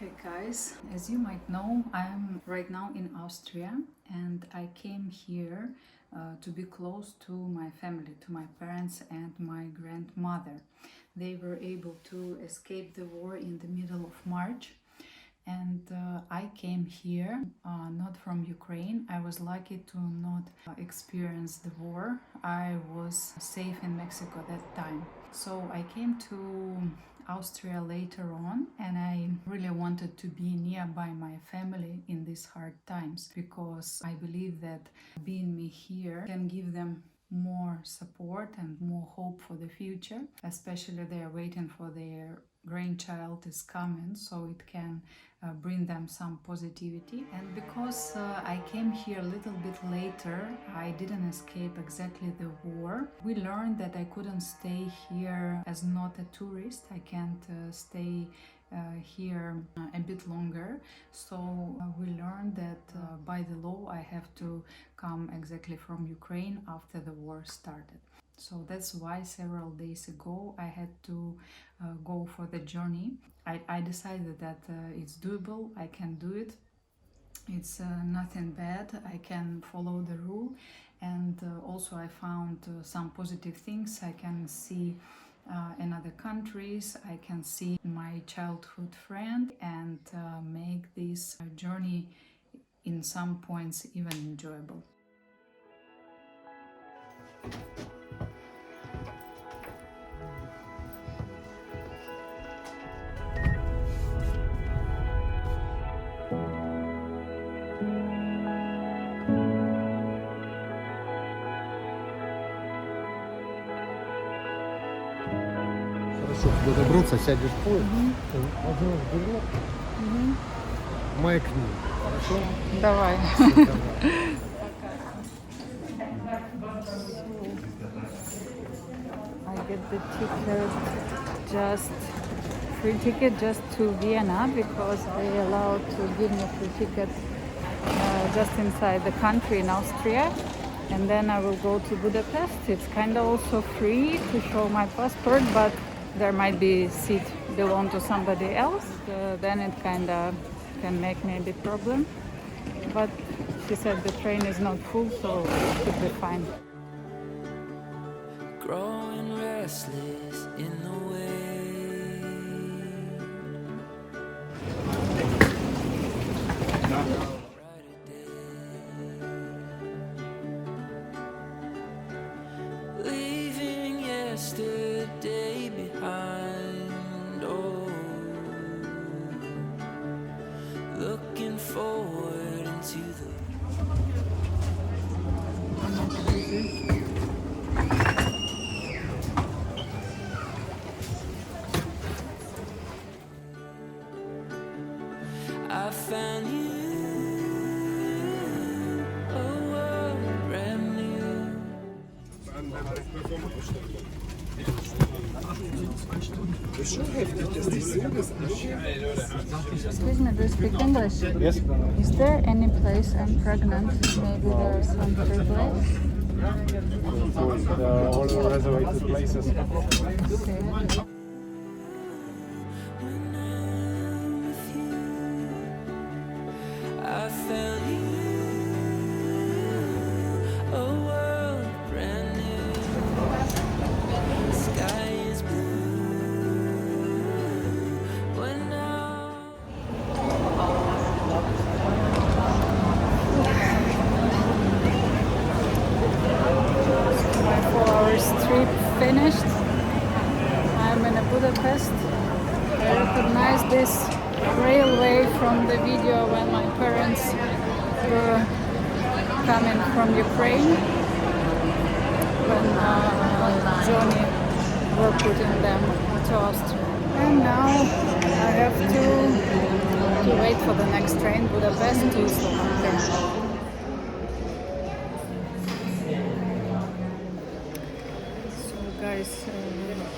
Hey guys, as you might know, I'm right now in Austria and I came here to be close to my family, to my parents and my grandmother. They were able to escape the war in the middle of March, and I came here not from Ukraine. I was lucky to not experience the war. I was safe in Mexico that time. So I came to Austria later on, and I really wanted to be nearby my family in these hard times, because I believe that being me here can give them more support and more hope for the future. Especially they are waiting for their grandchild is coming, so it can bring them some positivity. And because I came here a little bit later, I didn't escape exactly the war. We learned that I couldn't stay here as not a tourist. I can't stay here a bit longer. So we learned that by the law I have to come exactly from Ukraine after the war started. So that's why several days ago I had to go for the journey. I decided that it's doable, I can do it. It's nothing bad, I can follow the rule, and also I found some positive things. I can see in other countries, I can see my childhood friend, and make this journey in some points even enjoyable. Чтобы добраться, сядешь в поезд, возьмешь билет, маякни. Хорошо? Давай. I get the ticket, free ticket just to Vienna, because they allowed to give me free ticket just inside the country in Austria. And then I will go to Budapest. It's kind of also free to show my passport, but there might be seat belong to somebody else. Then it kind of can make me a bit problem. But she said the train is not full, so it should be fine. Growing restless in the leaving yesterday behind, oh, looking forward into the I found you, a world brand new. Excuse me, do you speak English? Yes. Is there any place I'm pregnant? Maybe there is some free place? With all the reserved places. Okay. When I'm with you, I found you, a world brand new. The sky is blue when I'm My 4 hours trip finished. I'm in Budapest. I recognize this railway from the video when my parents were coming from Ukraine, when Johnny were putting them to Austria. And now I have to wait for the next train, Budapest to Slovakia. Guys,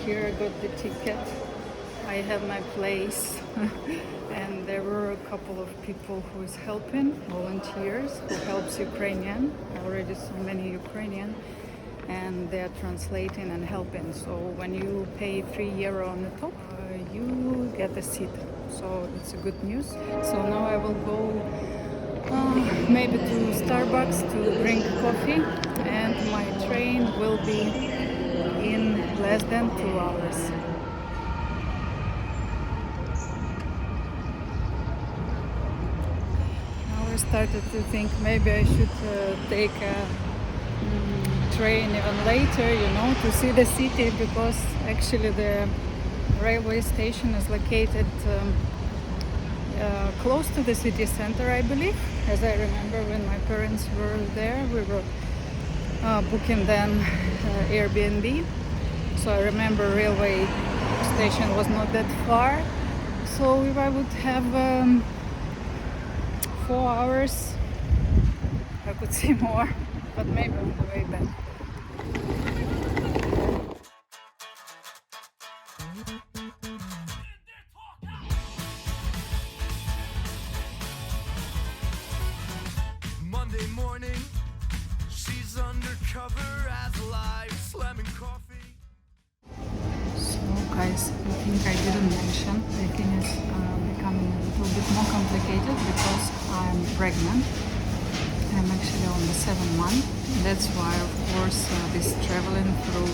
here I got the ticket. I have my place and there were a couple of people who is helping, volunteers who helps Ukrainian. I already saw many Ukrainian, and they are translating and helping. So when you pay €3 on the top, you get a seat. so it's a good news. So now I will go maybe to Starbucks to drink coffee, and my train will be in less than 2 hours. Now I started to think maybe I should take a train even later, to see the city, because actually the railway station is located close to the city center, I believe. As I remember, when my parents were there, we were booking then Airbnb. So I remember railway station was not that far. So if I would have 4 hours, I could see more, but maybe on the way back. Monday morning, she's undercover as live, slamming coffee. So guys, I think I didn't mention, everything is becoming a little bit more complicated because I'm pregnant. I'm actually on the 7th month. That's why, of course, this traveling through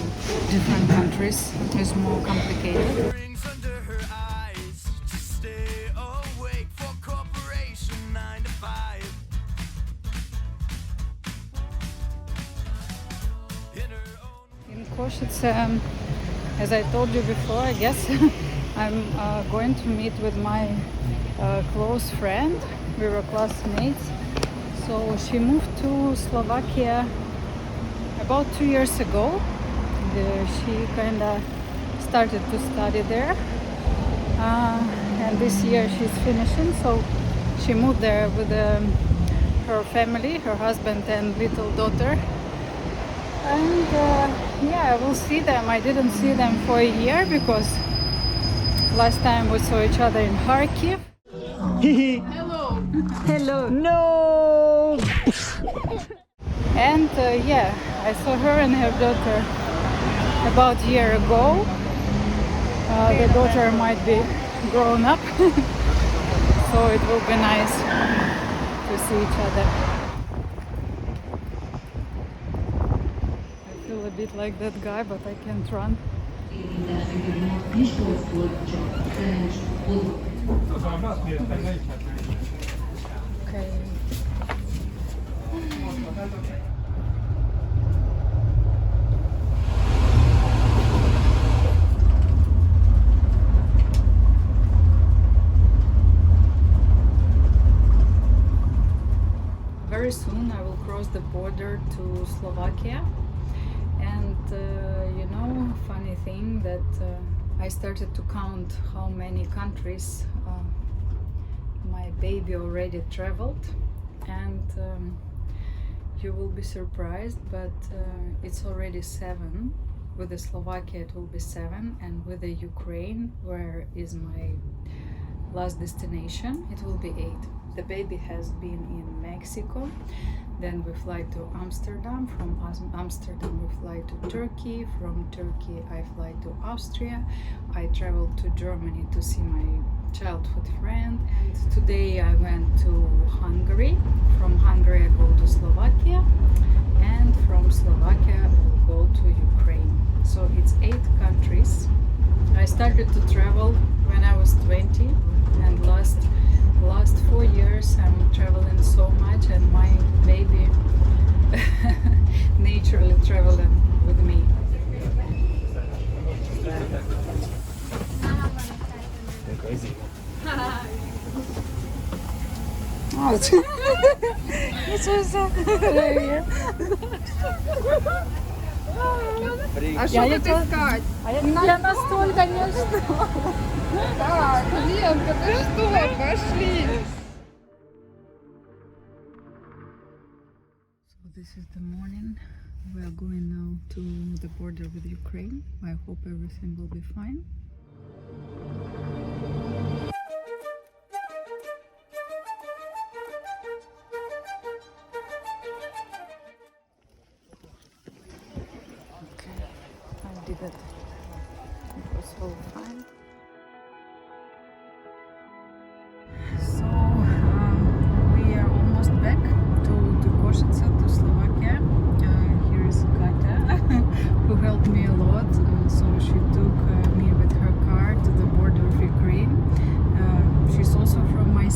different countries is more complicated. Rings under her eyes to stay awake for corporation 9 to 5. In her own In Kosice, as I told you before, I guess I'm going to meet with my close friend. We were classmates. So she moved to Slovakia about 2 years ago. She kind of started to study there, and this year she's finishing. So she moved there with her family, her husband and little daughter. And yeah, I will see them. I didn't see them for a year because last time we saw each other in Kharkiv. Hello. No! And yeah, I saw her and her daughter about a year ago. The daughter might be grown up, so it will be nice to see each other. I feel a bit like that guy, but I can't run. Okay. Very soon I will cross the border to Slovakia, and funny thing that I started to count how many countries my baby already traveled, and you will be surprised, but it's already 7. With the Slovakia it will be 7, and with the Ukraine, where is my last destination, it will be 8. The baby has been in Mexico, then we fly to Amsterdam, from Amsterdam we fly to Turkey, from Turkey I fly to Austria, I travel to Germany to see my childhood friend, and today I went to Hungary. From Hungary I go to Slovakia, and from Slovakia I will go to Ukraine. So it's 8 countries. I started to travel when I was 20, and last 4 years I'm traveling so much, and my baby naturally traveling with me. Crazy. Oh, А что тут искать? Я на стол, конечно. Так, Ленка, ты что? Пошли. So this is the morning. We are going now to the border with Ukraine. I hope everything will be fine. Okay, I did it. It was all fine.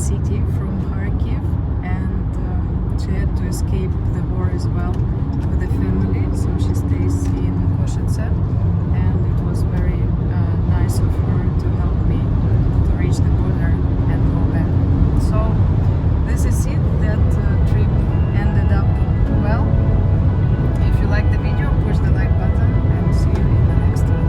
city from Kharkiv, and she had to escape the war as well with the family, so she stays in Kosice, and it was very nice of her to help me to reach the border and go back. So this is it. That trip ended up well. If you like the video, push the like button, and see you in the next one.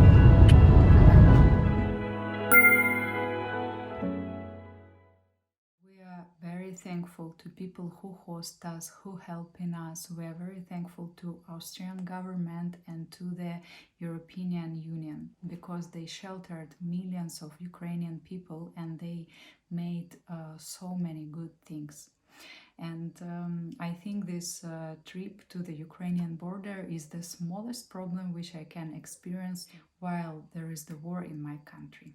We are very thankful to people who host us, who help in us. We are very thankful to Austrian government and to the European Union, because they sheltered millions of Ukrainian people and they made so many good things. And I think this trip to the Ukrainian border is the smallest problem which I can experience while there is the war in my country.